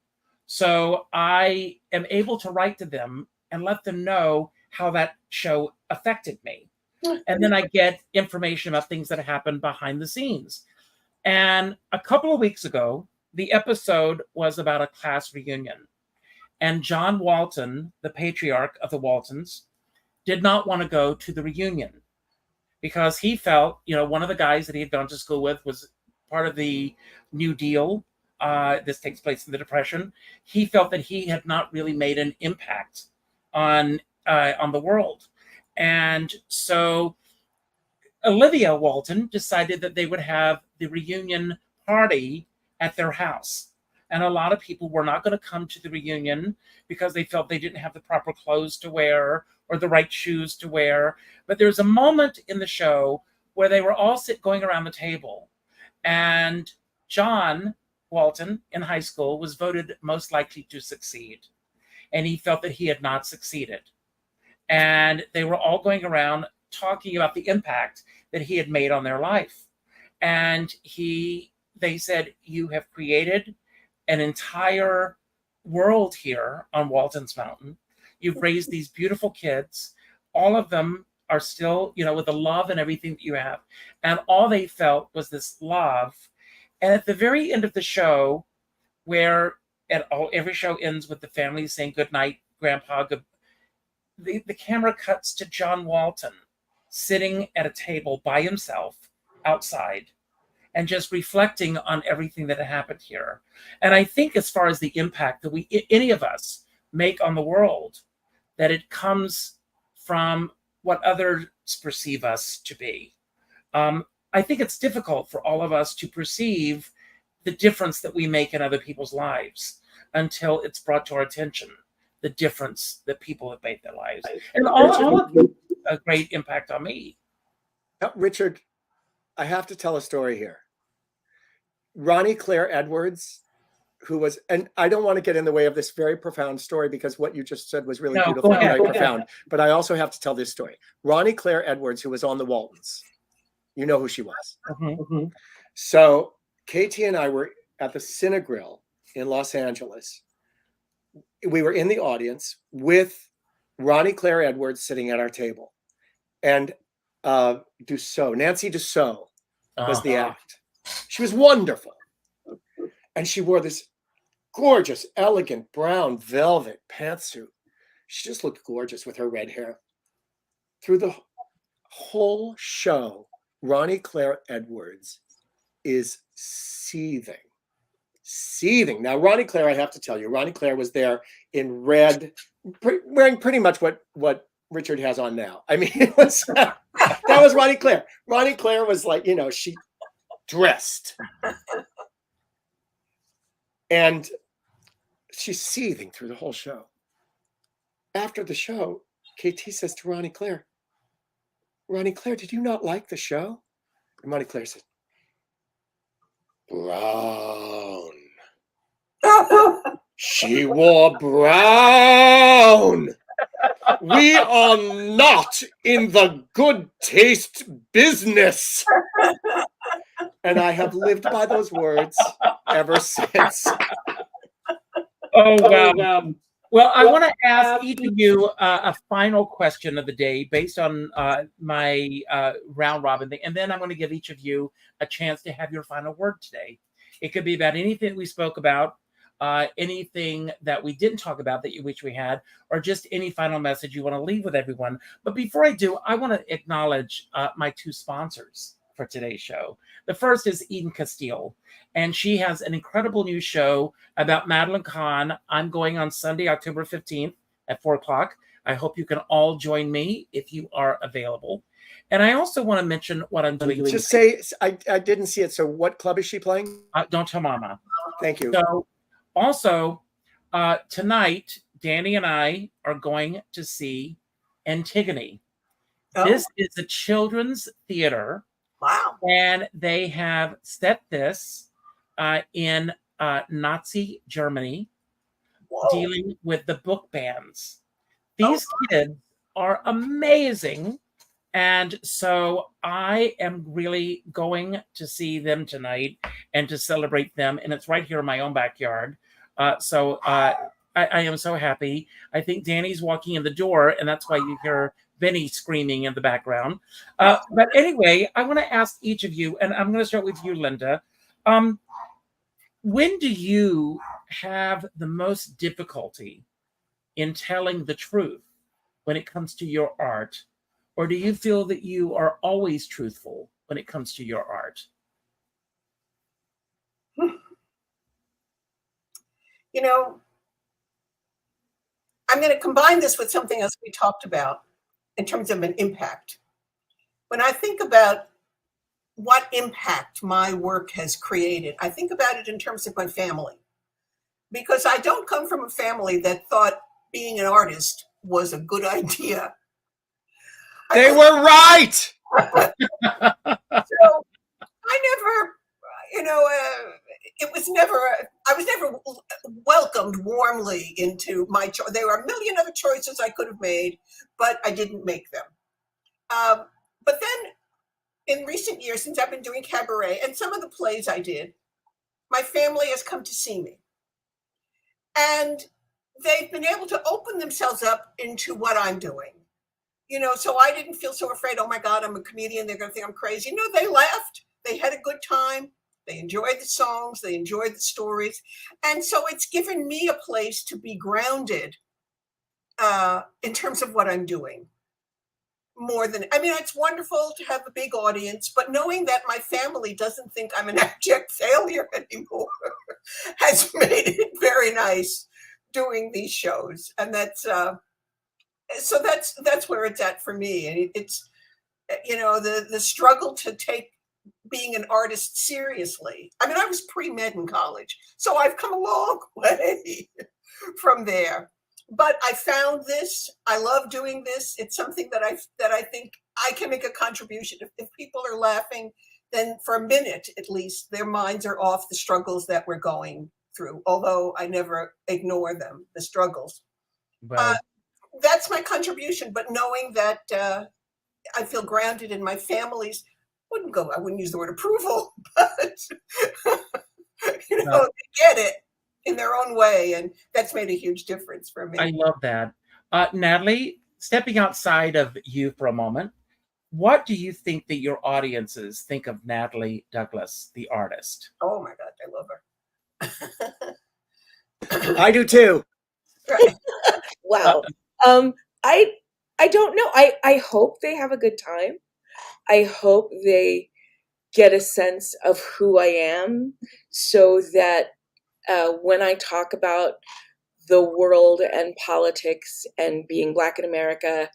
So I am able to write to them and let them know how that show affected me. And then I get information about things that happened behind the scenes. And a couple of weeks ago, the episode was about a class reunion. And John Walton, the patriarch of the Waltons, did not want to go to the reunion because he felt, one of the guys that he had gone to school with was part of the New Deal. This takes place in the Depression. He felt that he had not really made an impact on the world. And so Olivia Walton decided that they would have the reunion party at their house. And a lot of people were not going to come to the reunion because they felt they didn't have the proper clothes to wear or the right shoes to wear. But there was a moment in the show where they were all going around the table. And John Walton in high school was voted most likely to succeed. And he felt that he had not succeeded. And they were all going around talking about the impact that he had made on their life. And they said, you have created an entire world here on Walton's Mountain. You've raised these beautiful kids. All of them are still, with the love and everything that you have. And all they felt was this love. And at the very end of the show, where every show ends with the family saying good night, Grandpa, the camera cuts to John Walton sitting at a table by himself outside and just reflecting on everything that had happened here. And I think as far as the impact that any of us make on the world, that it comes from what others perceive us to be. I think it's difficult for all of us to perceive the difference that we make in other people's lives until it's brought to our attention, the difference that people have made in their lives. And all of it a great impact on me. Richard, I have to tell a story here. Ronnie Claire Edwards, who was, and I don't want to get in the way of this very profound story because what you just said was really beautiful and very profound, but I also have to tell this story. Ronnie Claire Edwards, who was on the Waltons, you know who she was. Mm-hmm. So Katie and I were at the Cinegrill in Los Angeles. We were in the audience with Ronnie Claire Edwards sitting at our table. And Nancy Dussault was the act. She was wonderful. And she wore this gorgeous, elegant brown velvet pantsuit. She just looked gorgeous with her red hair. Through the whole show, Ronnie Claire Edwards is seething. Now, Ronnie Claire, I have to tell you, Ronnie Claire was there in red, wearing pretty much what Richard has on now. I mean, that was Ronnie Claire. Ronnie Claire was like, she dressed. And she's seething through the whole show. After the show, KT says to Ronnie Claire, did you not like the show? And Ronnie Claire said, brown. She wore brown. We are not in the good taste business. And I have lived by those words ever since. Oh, wow. Well, I want to ask each of you a final question of the day based on my round robin thing. And then I'm going to give each of you a chance to have your final word today. It could be about anything we spoke about, anything that we didn't talk about that you wish we had, or just any final message you want to leave with everyone. But before I do, I want to acknowledge my two sponsors for today's show. The first is Eden Castile, and she has an incredible new show about Madeline Kahn. I'm going on Sunday, October 15th at 4 o'clock. I hope you can all join me if you are available. And I also want to mention what I'm doing. Just say, I didn't see it. So what club is she playing? Don't tell Mama. Thank you. So also tonight, Danny and I are going to see Antigone. Oh. This is a children's theater. Wow. And they have set this in Nazi Germany, dealing with the book bans. These kids are amazing. And so I am really going to see them tonight and to celebrate them. And it's right here in my own backyard. I am so happy. I think Danny's walking in the door, and that's why you hear Benny screaming in the background. But anyway, I want to ask each of you, and I'm going to start with you, Lynda. When do you have the most difficulty in telling the truth when it comes to your art? Or do you feel that you are always truthful when it comes to your art? You know, I'm going to combine this with something else we talked about in terms of an impact. When I think about what impact my work has created, I think about it in terms of my family, because I don't come from a family that thought being an artist was a good idea. They were right. So I never, it was never, I was never welcomed warmly into my choice. There were a million other choices I could have made, but I didn't make them. But then in recent years, since I've been doing cabaret and some of the plays I did, my family has come to see me. And they've been able to open themselves up into what I'm doing. So I didn't feel so afraid, oh my God, I'm a comedian, they're going to think I'm crazy. They laughed. They had a good time. They enjoyed the songs. They enjoyed the stories. And so it's given me a place to be grounded in terms of what I'm doing. It's wonderful to have a big audience, but knowing that my family doesn't think I'm an abject failure anymore has made it very nice doing these shows. And that's where it's at for me. And it's, the struggle to take being an artist seriously. I was pre-med in college, so I've come a long way from there. But I found this. I love doing this. It's something that I think I can make a contribution. If people are laughing, then for a minute at least, their minds are off the struggles that we're going through. Although I never ignore them, the struggles. Well, that's my contribution. But knowing that I feel grounded in my family's, I wouldn't use the word approval, but they get it in their own way, and that's made a huge difference for me. I love that. Natalie, stepping outside of you for a moment, what do you think that your audiences think of Natalie Douglas, the artist? Oh my God, I love her. I do too. Right. Wow. I don't know. I hope they have a good time. I hope they get a sense of who I am, so that when I talk about the world and politics and being Black in America,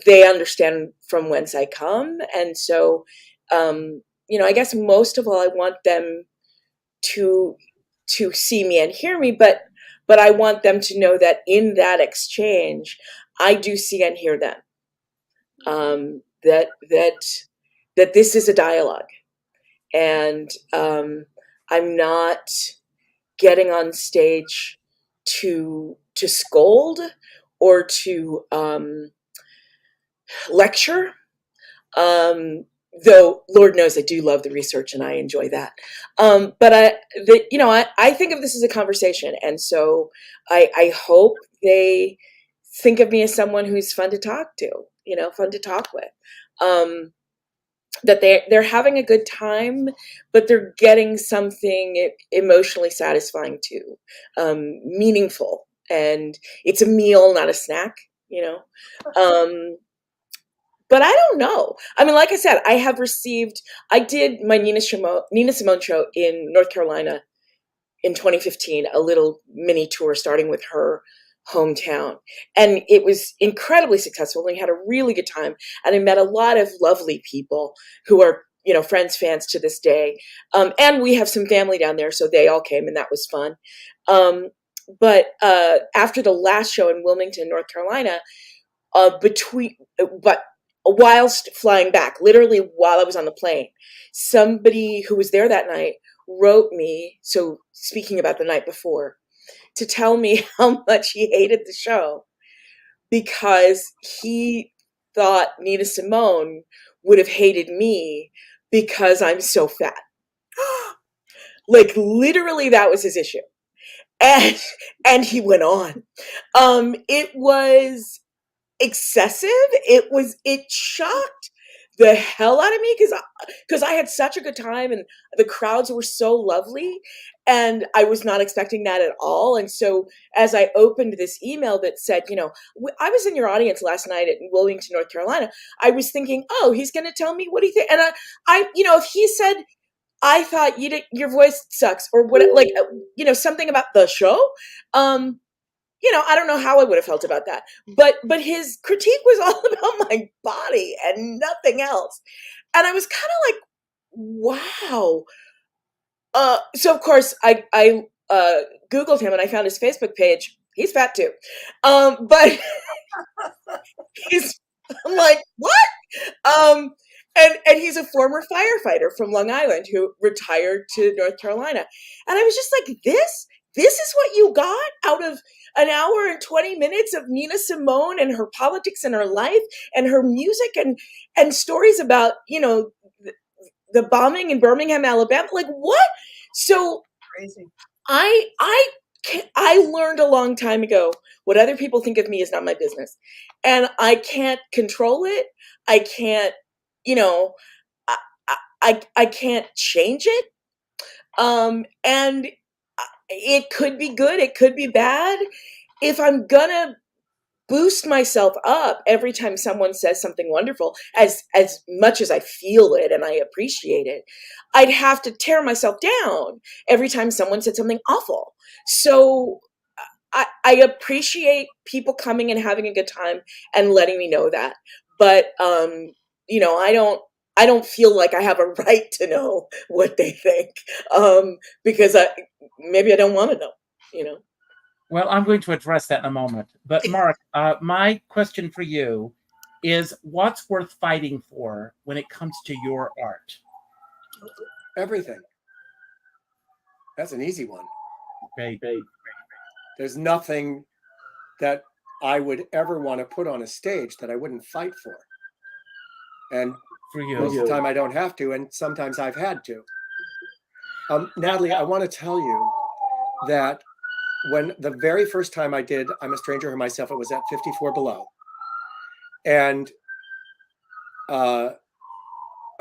they understand from whence I come. And so, I guess most of all, I want them to see me and hear me, but I want them to know that in that exchange, I do see and hear them. That this is a dialogue, and I'm not getting on stage to scold or to lecture. Though Lord knows I do love the research and I enjoy that. But I think of this as a conversation, and so I hope they think of me as someone who's fun to talk to, fun to talk with. That they're having a good time, but they're getting something emotionally satisfying too, meaningful, and it's a meal, not a snack. But I don't know. Like I said, I did my Nina Simone show in North Carolina in 2015, a little mini tour starting with her hometown. And it was incredibly successful. We had a really good time. And I met a lot of lovely people who are, friends, fans to this day. And we have some family down there, so they all came, and that was fun. But after the last show in Wilmington, North Carolina, whilst flying back, literally while I was on the plane, somebody who was there that night wrote me, so speaking about the night before, to tell me how much he hated the show because he thought Nina Simone would have hated me because I'm so fat. Like literally that was his issue. And he went on. It was excessive. It shocked the hell out of me because I had such a good time and the crowds were so lovely and I was not expecting that at all. And so as I opened this email that said, you know, I was in your audience last night at Wilmington, North Carolina, I was thinking, oh, he's going to tell me what he thinks. And I, you know, if he said, I thought your voice sucks or what, like, you know, something about the show, you know, I don't know how I would have felt about that, but his critique was all about my body and nothing else. And I was kind of like, wow. So of course I Googled him and I found his Facebook page. He's fat too. But I'm like, what? And he's a former firefighter from Long Island who retired to North Carolina. And I was just like, this is what you got out of an hour and 20 minutes of Nina Simone and her politics and her life and her music and stories about, you know, the bombing in Birmingham, Alabama. Like what? So Crazy. I learned a long time ago, what other people think of me is not my business. And I can't control it. I can't, you know, I can't change it. And it could be good. It could be bad. If I'm gonna boost myself up every time someone says something wonderful, as much as I feel it and I appreciate it, I'd have to tear myself down every time someone said something awful. So I appreciate people coming and having a good time and letting me know that. But you know, I don't feel like I have a right to know what they think because maybe I don't want to know, you know. Well, I'm going to address that in a moment. But Mark, my question for you is, what's worth fighting for when it comes to your art? Everything. That's an easy one. Great. There's nothing that I would ever want to put on a stage that I wouldn't fight for. And For you. most of the time I don't have to, and sometimes I've had to. Natalie, I want to tell you that when the very first time I did I'm a Stranger Here Myself, it was at 54 Below. And a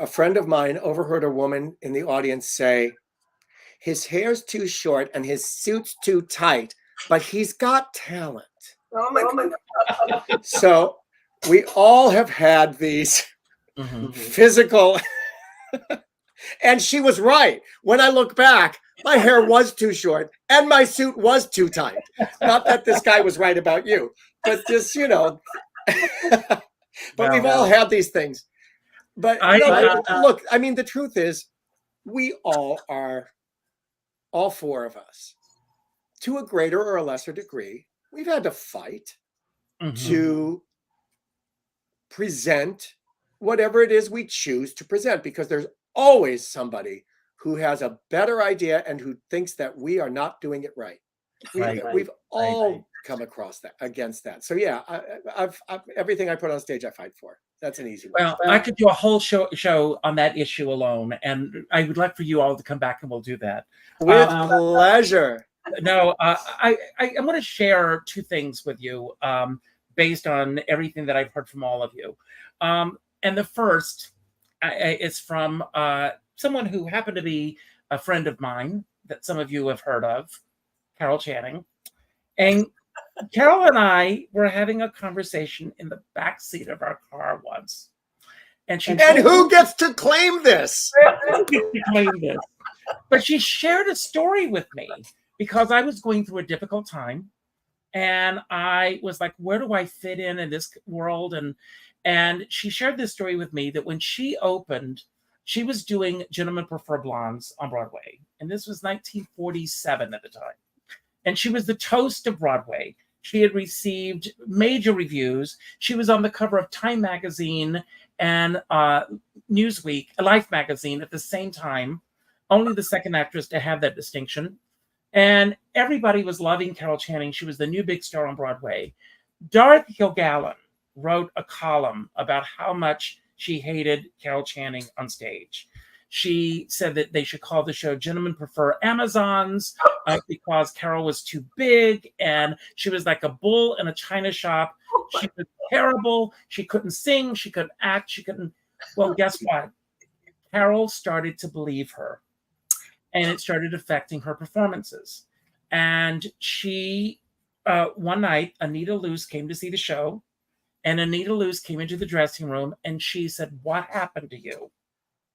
friend of mine overheard a woman in the audience say, his hair's too short and his suit's too tight, but he's got talent. Oh my God. So we all have had these physical, and she was right. When I look back, my hair was too short and my suit was too tight. Not that this guy was right about you, but just, you know, but we've all had these things. But look, I mean, the truth is we all are, all four of us, to a greater or a lesser degree, we've had to fight to present whatever it is we choose to present, because there's always somebody who has a better idea and who thinks that we are not doing it right. We've all come across that, against that. So yeah, I've everything I put on stage, I fight for. That's an easy one. Well, I could do a whole show on that issue alone, and I would like for you all to come back and we'll do that. With pleasure. No, I'm going to share two things with you based on everything that I've heard from all of you. And the first is from someone who happened to be a friend of mine that some of you have heard of, Carol Channing. And Carol and I were having a conversation in the back seat of our car once. And who gets to claim this? But she shared a story with me because I was going through a difficult time. And I was like, where do I fit in this world? And she shared this story with me that when she opened, she was doing Gentlemen Prefer Blondes on Broadway. And this was 1947 at the time. And she was the toast of Broadway. She had received major reviews. She was on the cover of Time magazine and Newsweek, Life magazine at the same time. Only the second actress to have that distinction. And everybody was loving Carol Channing. She was the new big star on Broadway. Dorothy O'Gallagher wrote a column about how much she hated Carol Channing on stage. She said that they should call the show Gentlemen Prefer Amazons because Carol was too big and she was like a bull in a china shop. She was terrible. She couldn't sing. She couldn't act. She couldn't. Well, guess what? Carol started to believe her, and it started affecting her performances. And she, one night, Anita Luce came to see the show, and Anita Luce came into the dressing room, and she said, "What happened to you?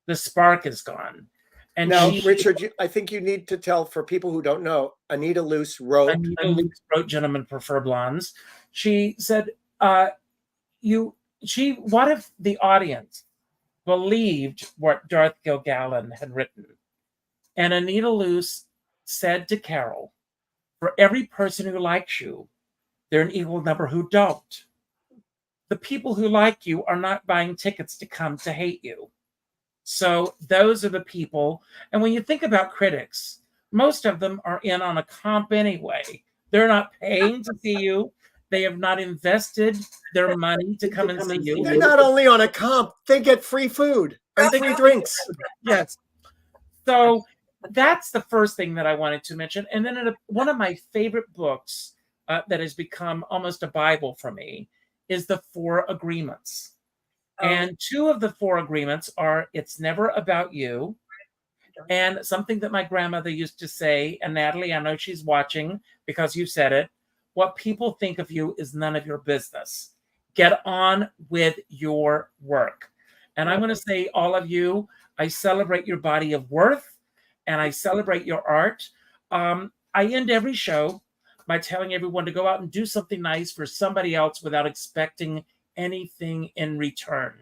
The spark is gone." And now, Richard, I think you need to tell, for people who don't know, Anita Luce wrote Gentlemen Prefer Blondes. She said, what if the audience believed what Darth Gilgallen had written? And Anita Luce said to Carol, for every person who likes you, there are an equal number who don't. The people who like you are not buying tickets to come to hate you. So those are the people. And when you think about critics, most of them are in on a comp anyway. They're not paying to see you. They have not invested their money to come and see you. They're not only on a comp, they get free food and free drinks. Yes. So that's the first thing that I wanted to mention. And then one of my favorite books that has become almost a Bible for me is The 4 Agreements. And 2 of the 4 agreements are, it's never about you. And something that my grandmother used to say, and Natalie, I know she's watching because you said it, what people think of you is none of your business. Get on with your work. And I'm going to say, all of you, I celebrate your body of worth and I celebrate your art. I end every show by telling everyone to go out and do something nice for somebody else without expecting anything in return.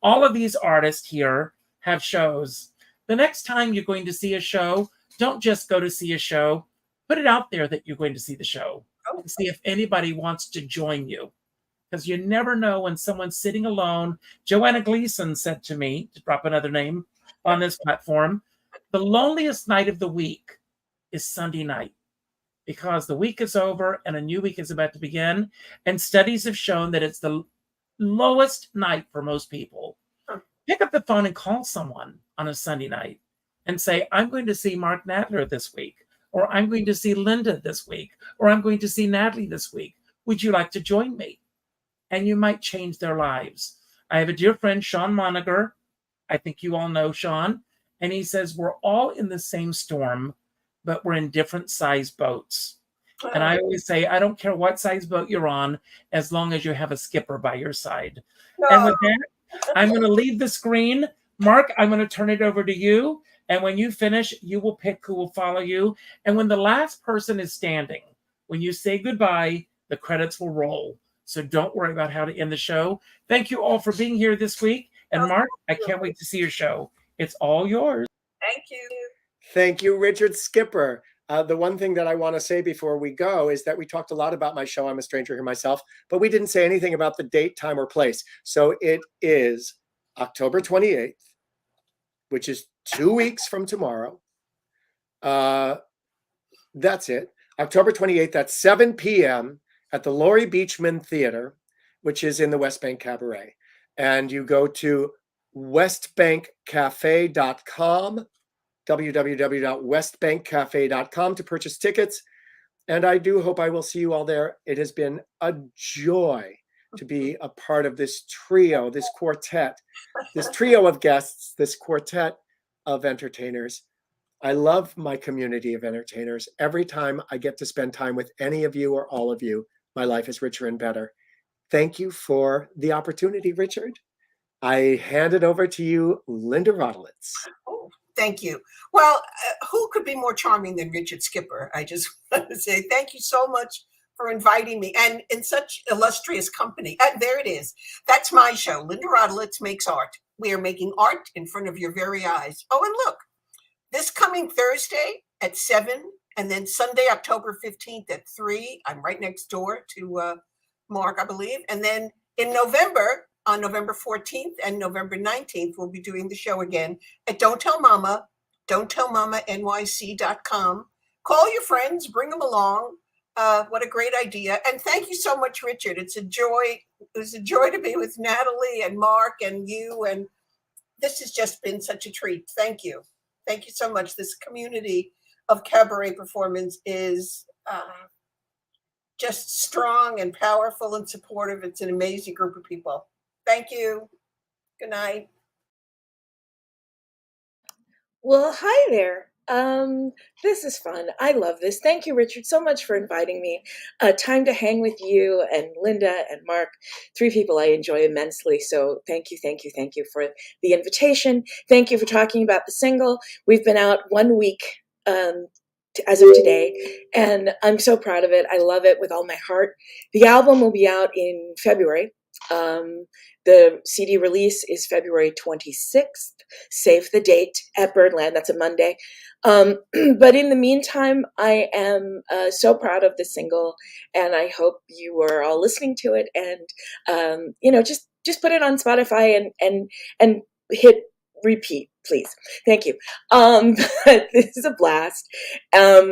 All of these artists here have shows. The next time you're going to see a show, don't just go to see a show. Put it out there that you're going to see the show and see if anybody wants to join you. Because you never know when someone's sitting alone. Joanna Gleason said to me, to drop another name on this platform, the loneliest night of the week is Sunday night, because the week is over and a new week is about to begin. And studies have shown that it's the lowest night for most people. Pick up the phone and call someone on a Sunday night and say, I'm going to see Mark Nadler this week, or I'm going to see Lynda this week, or I'm going to see Natalie this week. Would you like to join me? And you might change their lives. I have a dear friend, Sean Moniger. I think you all know Sean. And he says, we're all in the same storm, but we're in different size boats. And I always say, I don't care what size boat you're on, as long as you have a skipper by your side. And with that, I'm going to leave the screen. Mark, I'm going to turn it over to you. And when you finish, you will pick who will follow you. And when the last person is standing, when you say goodbye, the credits will roll. So don't worry about how to end the show. Thank you all for being here this week. And Mark, I can't wait to see your show. It's all yours. Thank you. Thank you, Richard Skipper. The one thing that I want to say before we go is that we talked a lot about my show, I'm a Stranger Here Myself, but we didn't say anything about the date, time, or place. So it is October 28th, which is 2 weeks from tomorrow. That's it. October 28th at 7 p.m. at the Laurie Beachman Theater, which is in the West Bank Cabaret. And you go to westbankcafe.com, www.westbankcafe.com to purchase tickets. And I do hope I will see you all there. It has been a joy to be a part of this trio, this quartet, this trio of guests, this quartet of entertainers. I love my community of entertainers. Every time I get to spend time with any of you or all of you, my life is richer and better. Thank you for the opportunity, Richard. I hand it over to you, Lynda Rodolitz. Oh, thank you. Well, who could be more charming than Richard Skipper? I just want to say thank you so much for inviting me, and in such illustrious company. There it is. That's my show. Lynda Rodolitz Makes Art. We are making art in front of your very eyes. Oh, and look, this coming Thursday at 7, and then Sunday, October 15th at 3. I'm right next door to Mark, I believe. And then in November, on November 14th and November 19th, we'll be doing the show again at Don't Tell Mama, Don'tTellMamaNYC.com. Call your friends, bring them along. What a great idea. And thank you so much, Richard. It's a joy. It was a joy to be with Natalie and Mark and you. And this has just been such a treat. Thank you. Thank you so much. This community of cabaret performance is just strong and powerful and supportive. It's an amazing group of people. Thank you. Good night. Well, hi there. This is fun. I love this. Thank you, Richard, so much for inviting me. Time to hang with you and Lynda and Mark, three people I enjoy immensely. So thank you for the invitation. Thank you for talking about the single. We've been out 1 week as of today, and I'm so proud of it. I love it with all my heart. The album will be out in February. The CD release is February 26th. Save the date at Birdland. That's a Monday. But in the meantime, I am so proud of the single, and I hope you are all listening to it. And just put it on Spotify and hit repeat, please. Thank you. This is a blast.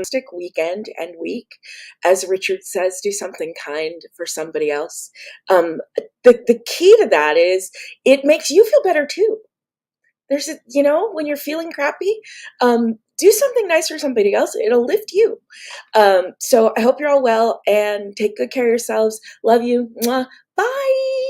Stick weekend and week, as Richard says, do something kind for somebody else. The key to that is it makes you feel better too. There's when you're feeling crappy, do something nice for somebody else. It'll lift you. So I hope you're all well and take good care of yourselves. Love you. Mwah. Bye.